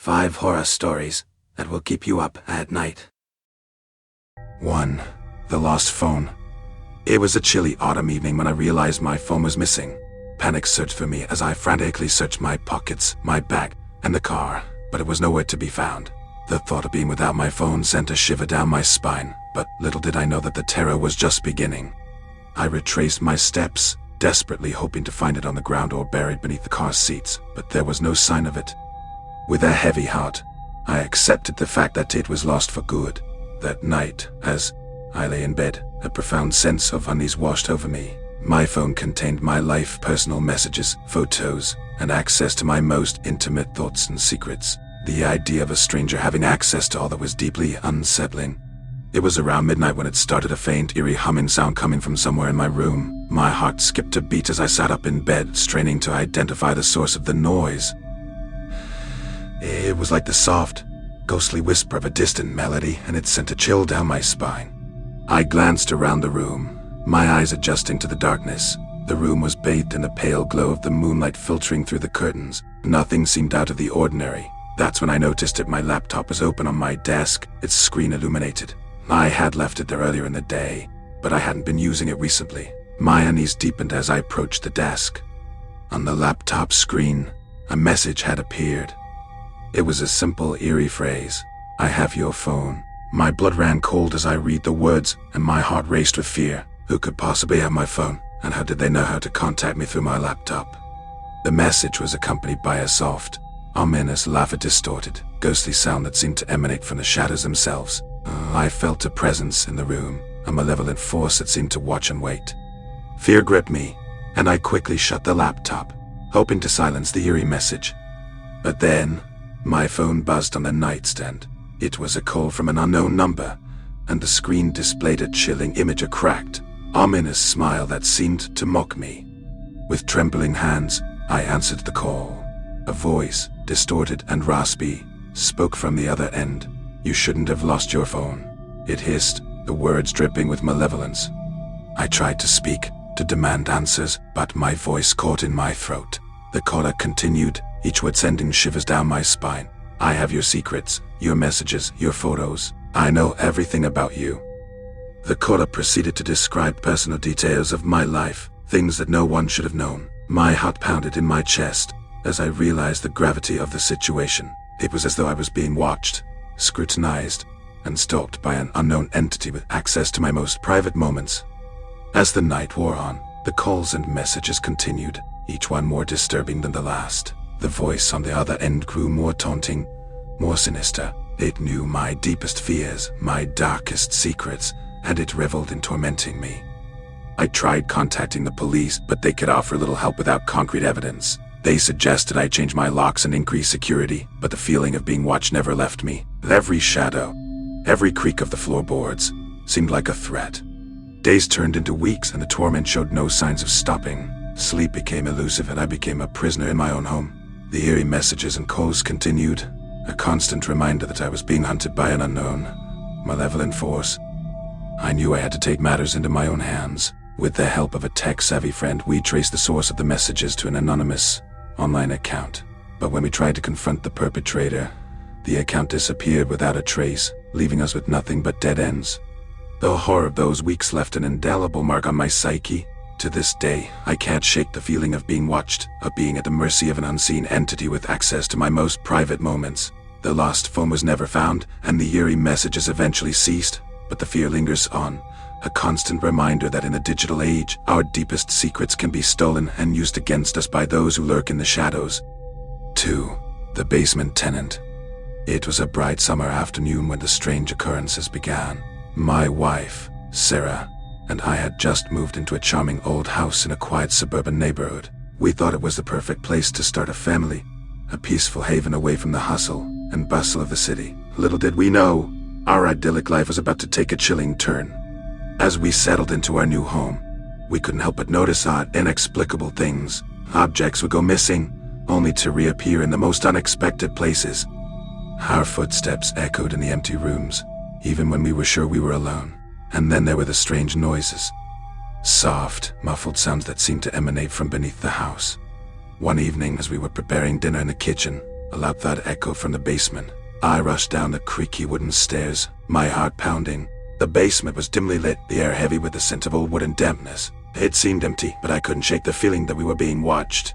5 horror stories that will keep you up at night. 1. The lost phone. It was a chilly autumn evening when I realized my phone was missing. Panic surged for me as I frantically searched my pockets, my bag, and the car, but it was nowhere to be found. The thought of being without my phone sent a shiver down my spine, but little did I know that the terror was just beginning. I retraced my steps, desperately hoping to find it on the ground or buried beneath the car's seats, but there was no sign of it. With a heavy heart, I accepted the fact that it was lost for good. That night, as I lay in bed, a profound sense of unease washed over me. My phone contained my life, personal messages, photos, and access to my most intimate thoughts and secrets. The idea of a stranger having access to all that was deeply unsettling. It was around midnight when it started, a faint, eerie humming sound coming from somewhere in my room. My heart skipped a beat as I sat up in bed, straining to identify the source of the noise. It was like the soft, ghostly whisper of a distant melody, and it sent a chill down my spine. I glanced around the room, my eyes adjusting to the darkness. The room was bathed in the pale glow of the moonlight filtering through the curtains. Nothing seemed out of the ordinary. That's when I noticed that my laptop was open on my desk, its screen illuminated. I had left it there earlier in the day, but I hadn't been using it recently. My unease deepened as I approached the desk. On the laptop screen, a message had appeared. It was a simple, eerie phrase. "I have your phone." My blood ran cold as I read the words, and my heart raced with fear. Who could possibly have my phone, and how did they know how to contact me through my laptop? The message was accompanied by a soft, ominous laugh, a distorted, ghostly sound that seemed to emanate from the shadows themselves. I felt a presence in the room, a malevolent force that seemed to watch and wait. Fear gripped me, and I quickly shut the laptop, hoping to silence the eerie message. But then, my phone buzzed on the nightstand. It was a call from an unknown number, and the screen displayed a chilling image, a cracked, ominous smile that seemed to mock me. With trembling hands, I answered the call. A voice, distorted and raspy, spoke from the other end. "You shouldn't have lost your phone," it hissed, the words dripping with malevolence. I tried to speak, to demand answers, but my voice caught in my throat. The caller continued, each word sending shivers down my spine. "I have your secrets, your messages, your photos. I know everything about you." The caller proceeded to describe personal details of my life, things that no one should have known. My heart pounded in my chest as I realized the gravity of the situation. It was as though I was being watched, scrutinized, and stalked by an unknown entity with access to my most private moments. As the night wore on, the calls and messages continued, each one more disturbing than the last. The voice on the other end grew more taunting, more sinister. It knew my deepest fears, my darkest secrets, and it reveled in tormenting me. I tried contacting the police, but they could offer little help without concrete evidence. They suggested I change my locks and increase security, but the feeling of being watched never left me. Every shadow, every creak of the floorboards, seemed like a threat. Days turned into weeks, and the torment showed no signs of stopping. Sleep became elusive, and I became a prisoner in my own home. The eerie messages and calls continued, a constant reminder that I was being hunted by an unknown, malevolent force. I knew I had to take matters into my own hands. With the help of a tech-savvy friend, we traced the source of the messages to an anonymous online account. But when we tried to confront the perpetrator, the account disappeared without a trace, leaving us with nothing but dead ends. The horror of those weeks left an indelible mark on my psyche. To this day, I can't shake the feeling of being watched, of being at the mercy of an unseen entity with access to my most private moments. The lost phone was never found, and the eerie messages eventually ceased, but the fear lingers on, a constant reminder that in the digital age, our deepest secrets can be stolen and used against us by those who lurk in the shadows. 2. The Basement Tenant. It was a bright summer afternoon when the strange occurrences began. My wife, Sarah, and I had just moved into a charming old house in a quiet suburban neighborhood. We thought it was the perfect place to start a family, a peaceful haven away from the hustle and bustle of the city. Little did we know, our idyllic life was about to take a chilling turn. As we settled into our new home, we couldn't help but notice odd, inexplicable things. Objects would go missing, only to reappear in the most unexpected places. Our footsteps echoed in the empty rooms, even when we were sure we were alone. And then there were the strange noises. Soft, muffled sounds that seemed to emanate from beneath the house. One evening, as we were preparing dinner in the kitchen, A loud thud echoed from the basement. I rushed down the creaky wooden stairs, my heart pounding. The basement was dimly lit, the air heavy with the scent of old wood and dampness. It seemed empty, but I couldn't shake the feeling that we were being watched.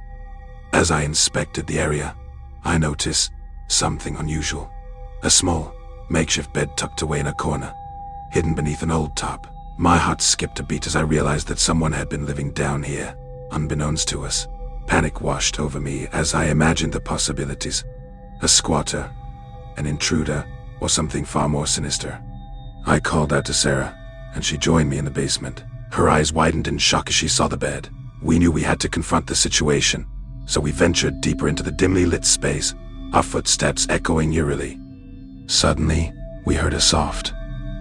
As I inspected the area, I noticed something unusual. A small, makeshift bed tucked away in a corner, hidden beneath an old top. My heart skipped a beat as I realized that someone had been living down here, unbeknownst to us. Panic washed over me as I imagined the possibilities. A squatter, an intruder, or something far more sinister. I called out to Sarah, and she joined me in the basement. Her eyes widened in shock as she saw the bed. We knew we had to confront the situation, so we ventured deeper into the dimly lit space, our footsteps echoing eerily. Suddenly, we heard a soft,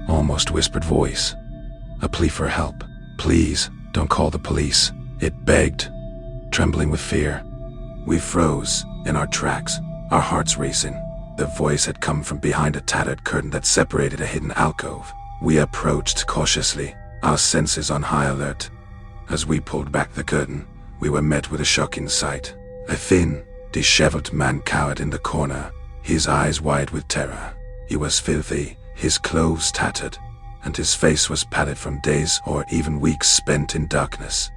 almost whispered voice. A plea for help. "Please, don't call the police," it begged, trembling with fear. We froze in our tracks, our hearts racing. The voice had come from behind a tattered curtain that separated a hidden alcove. We approached cautiously, our senses on high alert. As we pulled back the curtain, we were met with a shocking sight. A thin, disheveled man cowered in the corner, his eyes wide with terror. He was filthy, his clothes tattered, and his face was pallid from days or even weeks spent in darkness.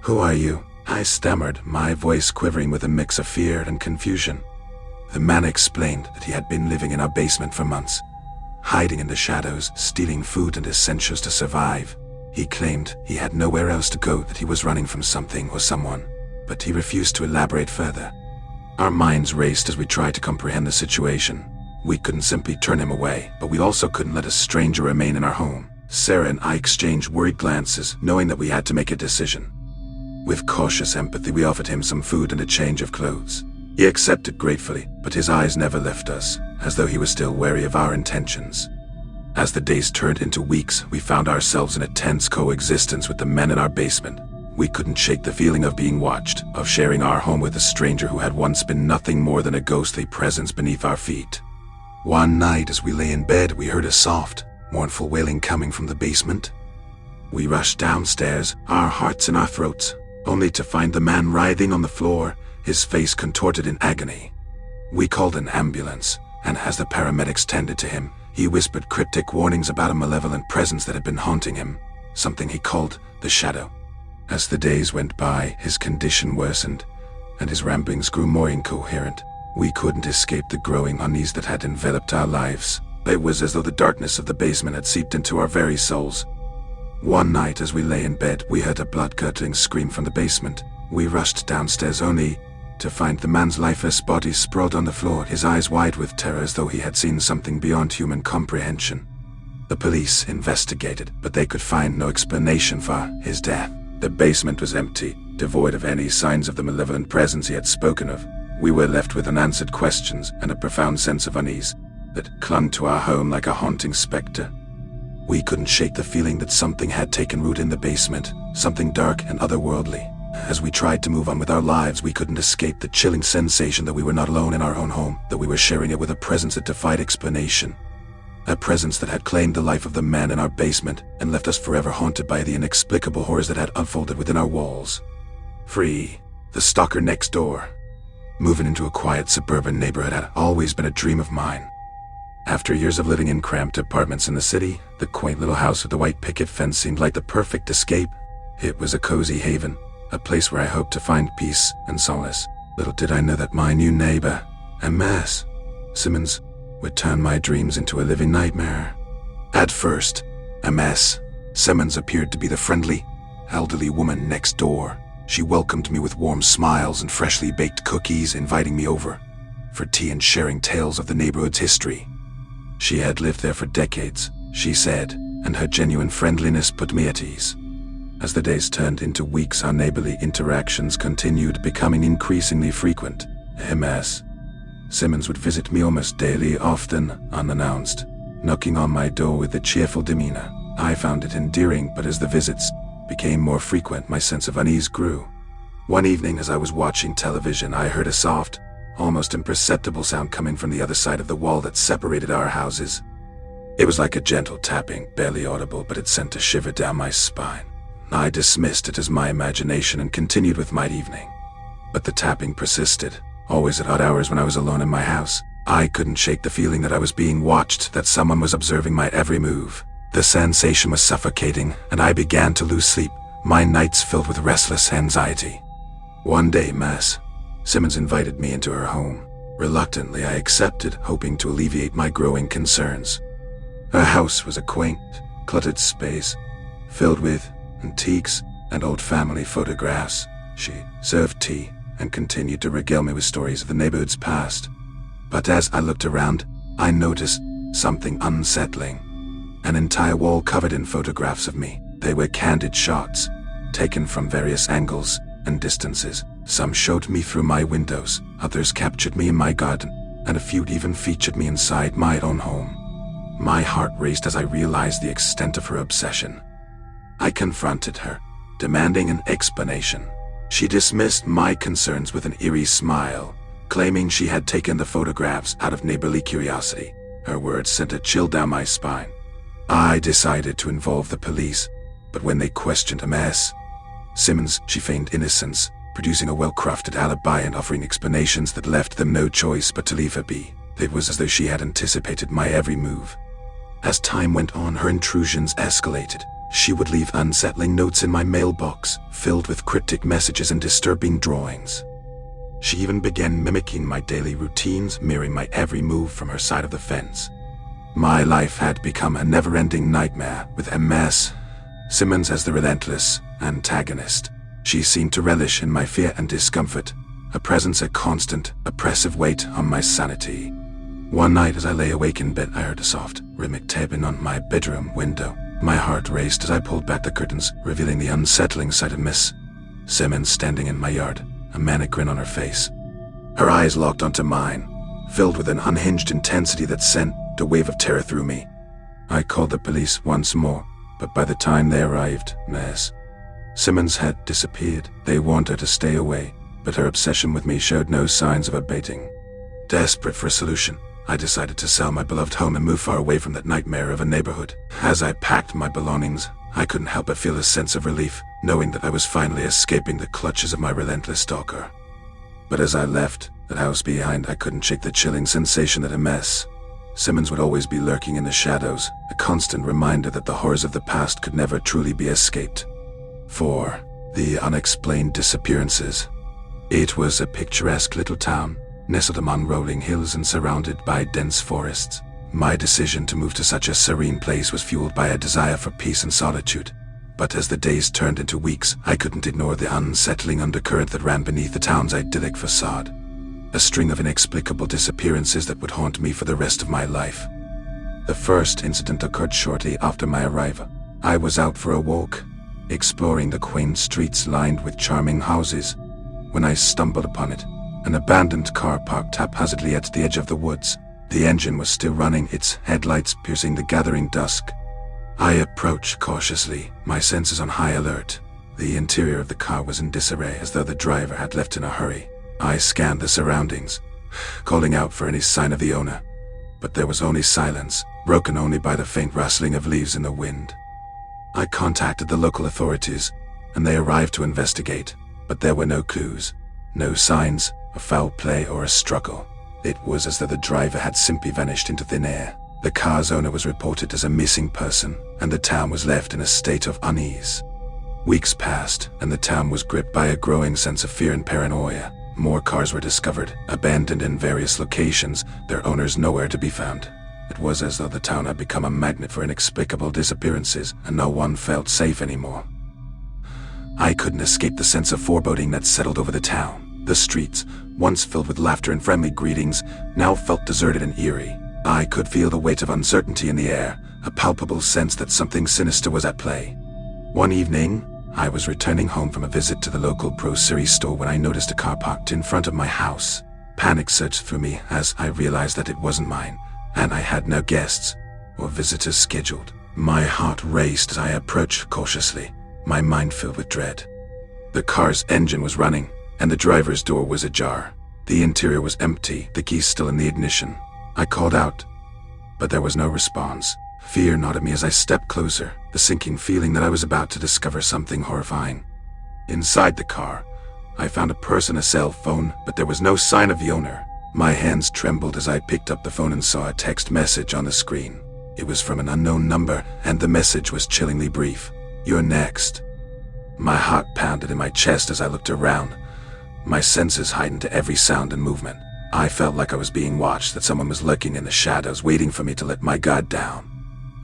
"Who are you?" I stammered, my voice quivering with a mix of fear and confusion. The man explained that he had been living in our basement for months, hiding in the shadows, stealing food and essentials to survive. He claimed he had nowhere else to go, that he was running from something or someone, but he refused to elaborate further. Our minds raced as we tried to comprehend the situation. We couldn't simply turn him away, but we also couldn't let a stranger remain in our home. Sarah and I exchanged worried glances, knowing that we had to make a decision. With cautious empathy, we offered him some food and a change of clothes. He accepted gratefully, but his eyes never left us, as though he was still wary of our intentions. As the days turned into weeks, we found ourselves in a tense coexistence with the men in our basement. We couldn't shake the feeling of being watched, of sharing our home with a stranger who had once been nothing more than a ghostly presence beneath our feet. One night, as we lay in bed, we heard a soft, mournful wailing coming from the basement. We rushed downstairs, our hearts in our throats, only to find the man writhing on the floor, his face contorted in agony. We called an ambulance, and as the paramedics tended to him, he whispered cryptic warnings about a malevolent presence that had been haunting him, something he called the Shadow. As the days went by, his condition worsened, and his ramblings grew more incoherent. We couldn't escape the growing unease that had enveloped our lives. It was as though the darkness of the basement had seeped into our very souls. One night, as we lay in bed, we heard a blood-curdling scream from the basement. We rushed downstairs only to find the man's lifeless body sprawled on the floor, his eyes wide with terror as though he had seen something beyond human comprehension. The police investigated, but they could find no explanation for his death. The basement was empty, devoid of any signs of the malevolent presence he had spoken of. We were left with unanswered questions and a profound sense of unease that clung to our home like a haunting specter. We couldn't shake the feeling that something had taken root in the basement, something dark and otherworldly. As we tried to move on with our lives, we couldn't escape the chilling sensation that we were not alone in our own home, that we were sharing it with a presence that defied explanation. A presence that had claimed the life of the man in our basement and left us forever haunted by the inexplicable horrors that had unfolded within our walls. Free, the stalker next door. Moving into a quiet suburban neighborhood had always been a dream of mine. After years of living in cramped apartments in the city, the quaint little house with the white picket fence seemed like the perfect escape. It was a cozy haven, a place where I hoped to find peace and solace. Little did I know that my new neighbor, M.S. Simmons, would turn my dreams into a living nightmare. At first, M.S. Simmons appeared to be the friendly, elderly woman next door. She welcomed me with warm smiles and freshly baked cookies, inviting me over for tea and sharing tales of the neighborhood's history. She had lived there for decades, she said, and her genuine friendliness put me at ease. As the days turned into weeks, our neighborly interactions continued, becoming increasingly frequent. M.S. Simmons would visit me almost daily, often unannounced, knocking on my door with a cheerful demeanor. I found it endearing, but as the visits became more frequent, my sense of unease grew. One evening, as I was watching television, I heard a soft, almost imperceptible sound coming from the other side of the wall that separated our houses. It was like a gentle tapping, barely audible, but it sent a shiver down my spine. I dismissed it as my imagination and continued with my evening. But the tapping persisted. always at odd hours when I was alone in my house. I couldn't shake the feeling that I was being watched, that someone was observing my every move. The sensation was suffocating, and I began to lose sleep, my nights filled with restless anxiety. One day, Miss Simmons invited me into her home. Reluctantly, I accepted, hoping to alleviate my growing concerns. Her house was a quaint, cluttered space, filled with antiques and old family photographs. She served tea and continued to regale me with stories of the neighborhood's past. But as I looked around, I noticed something unsettling. An entire wall covered in photographs of me. They were candid shots, taken from various angles and distances. Some showed me through my windows, others captured me in my garden, and a few even featured me inside my own home. My heart raced as I realized the extent of her obsession. I confronted her, demanding an explanation. She dismissed my concerns with an eerie smile, claiming she had taken the photographs out of neighborly curiosity. Her words sent a chill down my spine. I decided to involve the police, but when they questioned Miss Simmons, she feigned innocence, producing a well-crafted alibi and offering explanations that left them no choice but to leave her be. It was as though she had anticipated my every move. As time went on, her intrusions escalated. She would leave unsettling notes in my mailbox, filled with cryptic messages and disturbing drawings. She even began mimicking my daily routines, mirroring my every move from her side of the fence. My life had become a never-ending nightmare, with Miss Simmons as the relentless antagonist. She seemed to relish in my fear and discomfort, her presence a constant, oppressive weight on my sanity. One night as I lay awake in bed, I heard a soft, rhythmic tapping on my bedroom window. My heart raced as I pulled back the curtains, revealing the unsettling sight of Miss Simmons standing in my yard, a manic grin on her face. Her eyes locked onto mine, filled with an unhinged intensity that sent a wave of terror through me. I called the police once more, but by the time they arrived, Miss Simmons had disappeared. They warned her to stay away, but her obsession with me showed no signs of abating. Desperate for a solution, I decided to sell my beloved home and move far away from that nightmare of a neighborhood. As I packed my belongings, I couldn't help but feel a sense of relief, knowing that I was finally escaping the clutches of my relentless stalker. But as I left that house behind, I couldn't shake the chilling sensation that Miss Simmons would always be lurking in the shadows, a constant reminder that the horrors of the past could never truly be escaped. 4. The Unexplained Disappearances. It was a picturesque little town, nestled among rolling hills and surrounded by dense forests. My decision to move to such a serene place was fueled by a desire for peace and solitude. But as the days turned into weeks, I couldn't ignore the unsettling undercurrent that ran beneath the town's idyllic facade. A string of inexplicable disappearances that would haunt me for the rest of my life. The first incident occurred shortly after my arrival. I was out for a walk, exploring the quaint streets lined with charming houses, when I stumbled upon it. An abandoned car parked haphazardly at the edge of the woods. The engine was still running, its headlights piercing the gathering dusk. I approached cautiously, my senses on high alert. The interior of the car was in disarray, as though the driver had left in a hurry. I scanned the surroundings, calling out for any sign of the owner, but there was only silence, broken only by the faint rustling of leaves in the wind. I contacted the local authorities, and they arrived to investigate, but there were no clues, no signs of foul play or a struggle. It was as though the driver had simply vanished into thin air. The car's owner was reported as a missing person, and the town was left in a state of unease. Weeks passed, and the town was gripped by a growing sense of fear and paranoia. More cars were discovered, abandoned in various locations, their owners nowhere to be found. It was as though the town had become a magnet for inexplicable disappearances, and no one felt safe anymore. I couldn't escape the sense of foreboding that settled over the town. The streets, once filled with laughter and friendly greetings, now felt deserted and eerie. I could feel the weight of uncertainty in the air, a palpable sense that something sinister was at play. One evening, I was returning home from a visit to the local grocery store when I noticed a car parked in front of my house. Panic surged through me as I realized that it wasn't mine, and I had no guests or visitors scheduled. My heart raced as I approached cautiously, my mind filled with dread. The car's engine was running, and the driver's door was ajar. The interior was empty, the keys still in the ignition. I called out, but there was no response. Fear gnawed at me as I stepped closer, the sinking feeling that I was about to discover something horrifying. Inside the car, I found a purse and a cell phone, but there was no sign of the owner. My hands trembled as I picked up the phone and saw a text message on the screen. It was from an unknown number, and the message was chillingly brief. "You're next." My heart pounded in my chest as I looked around. My senses heightened to every sound and movement. I felt like I was being watched, that someone was lurking in the shadows, waiting for me to let my guard down.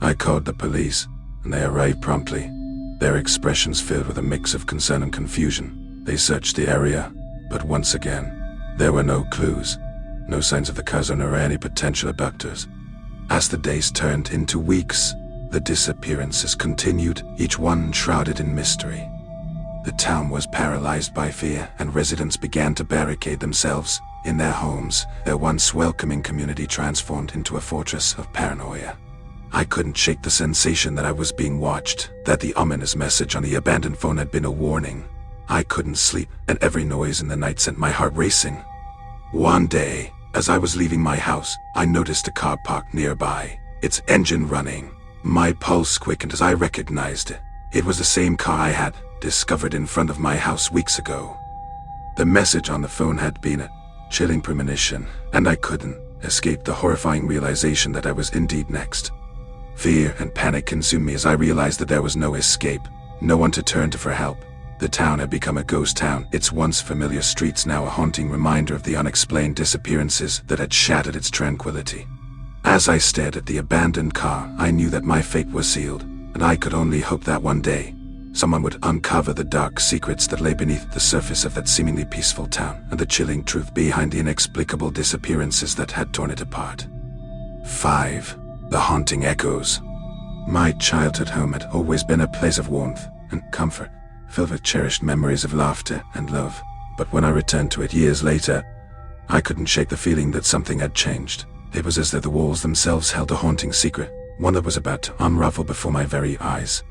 I called the police, and they arrived promptly, their expressions filled with a mix of concern and confusion. They searched the area, but once again, there were no clues, no signs of the cousin or any potential abductors. As the days turned into weeks, the disappearances continued, each one shrouded in mystery. The town was paralyzed by fear, and residents began to barricade themselves in their homes, their once welcoming community transformed into a fortress of paranoia. I couldn't shake the sensation that I was being watched, that the ominous message on the abandoned phone had been a warning. I couldn't sleep, and every noise in the night sent my heart racing. One day, as I was leaving my house, I noticed a car parked nearby, its engine running. My pulse quickened as I recognized it. It was the same car I had discovered in front of my house weeks ago. The message on the phone had been a chilling premonition, and I couldn't escape the horrifying realization that I was indeed next. Fear and panic consumed me as I realized that there was no escape, no one to turn to for help. The town had become a ghost town, its once familiar streets now a haunting reminder of the unexplained disappearances that had shattered its tranquility. As I stared at the abandoned car, I knew that my fate was sealed, and I could only hope that one day, someone would uncover the dark secrets that lay beneath the surface of that seemingly peaceful town, and the chilling truth behind the inexplicable disappearances that had torn it apart. 5. The haunting echoes. My childhood home had always been a place of warmth and comfort, filled with cherished memories of laughter and love. But when I returned to it years later, I couldn't shake the feeling that something had changed. It was as though the walls themselves held a haunting secret, one that was about to unravel before my very eyes.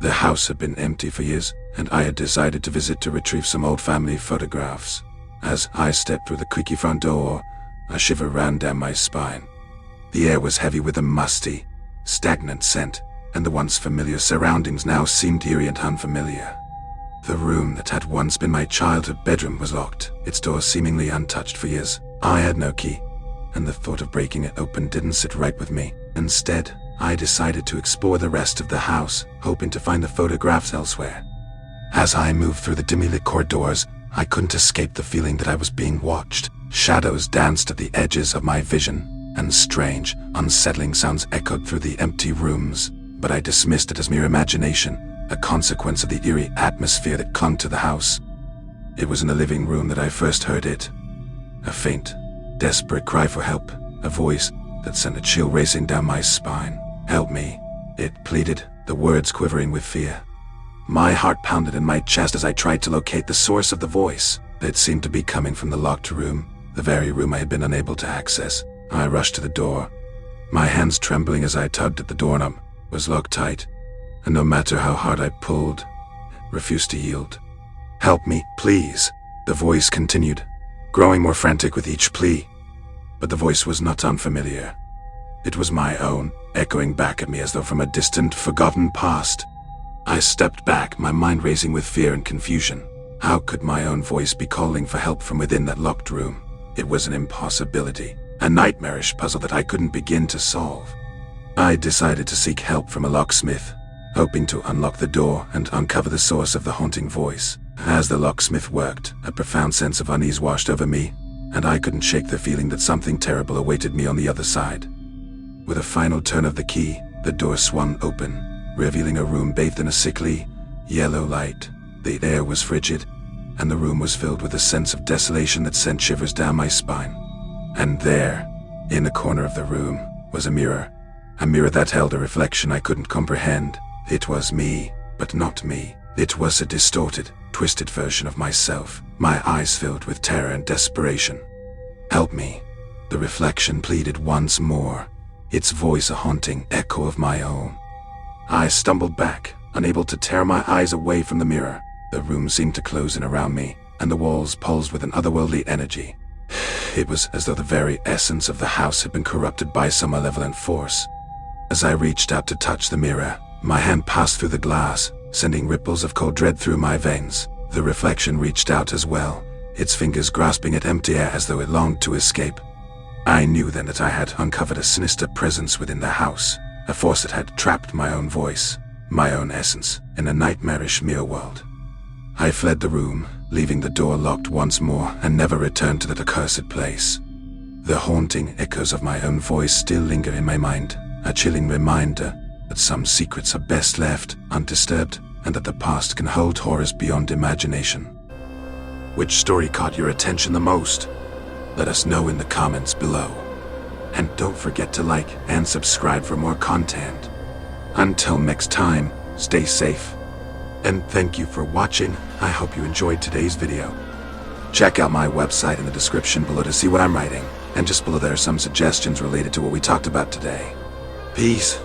The house had been empty for years, and I had decided to visit to retrieve some old family photographs. As I stepped through the creaky front door, a shiver ran down my spine. The air was heavy with a musty, stagnant scent, and the once familiar surroundings now seemed eerie and unfamiliar. The room that had once been my childhood bedroom was locked, its door seemingly untouched for years. I had no key, and the thought of breaking it open didn't sit right with me. Instead, I decided to explore the rest of the house, hoping to find the photographs elsewhere. As I moved through the dimly lit corridors, I couldn't escape the feeling that I was being watched. Shadows danced at the edges of my vision, and strange, unsettling sounds echoed through the empty rooms, but I dismissed it as mere imagination, a consequence of the eerie atmosphere that clung to the house. It was in the living room that I first heard it. A faint, desperate cry for help, a voice that sent a chill racing down my spine. "Help me," it pleaded, the words quivering with fear. My heart pounded in my chest as I tried to locate the source of the voice. It seemed to be coming from the locked room, the very room I had been unable to access. I rushed to the door, my hands trembling as I tugged at the doorknob. It was locked tight, and no matter how hard I pulled, it refused to yield. "Help me, please," the voice continued, growing more frantic with each plea. But the voice was not unfamiliar. It was my own, echoing back at me as though from a distant, forgotten past. I stepped back, my mind racing with fear and confusion. How could my own voice be calling for help from within that locked room? It was an impossibility, a nightmarish puzzle that I couldn't begin to solve. I decided to seek help from a locksmith, hoping to unlock the door and uncover the source of the haunting voice. As the locksmith worked, a profound sense of unease washed over me, and I couldn't shake the feeling that something terrible awaited me on the other side. With a final turn of the key, the door swung open, revealing a room bathed in a sickly, yellow light. The air was frigid, and the room was filled with a sense of desolation that sent shivers down my spine. And there, in the corner of the room, was a mirror that held a reflection I couldn't comprehend. It was me, but not me. It was a distorted, twisted version of myself, my eyes filled with terror and desperation. "Help me," the reflection pleaded once more, its voice a haunting echo of my own. I stumbled back, unable to tear my eyes away from the mirror. The room seemed to close in around me, and the walls pulsed with an otherworldly energy. It was as though the very essence of the house had been corrupted by some malevolent force. As I reached out to touch the mirror, my hand passed through the glass, sending ripples of cold dread through my veins. The reflection reached out as well, its fingers grasping at empty air as though it longed to escape. I knew then that I had uncovered a sinister presence within the house, a force that had trapped my own voice, my own essence, in a nightmarish mirror world. I fled the room, leaving the door locked once more, and never returned to that accursed place. The haunting echoes of my own voice still linger in my mind, a chilling reminder that some secrets are best left undisturbed, and that the past can hold horrors beyond imagination. Which story caught your attention the most? Let us know in the comments below. And don't forget to like and subscribe for more content. Until next time, stay safe. And thank you for watching. I hope you enjoyed today's video. Check out my website in the description below to see what I'm writing, and just below there are some suggestions related to what we talked about today. Peace.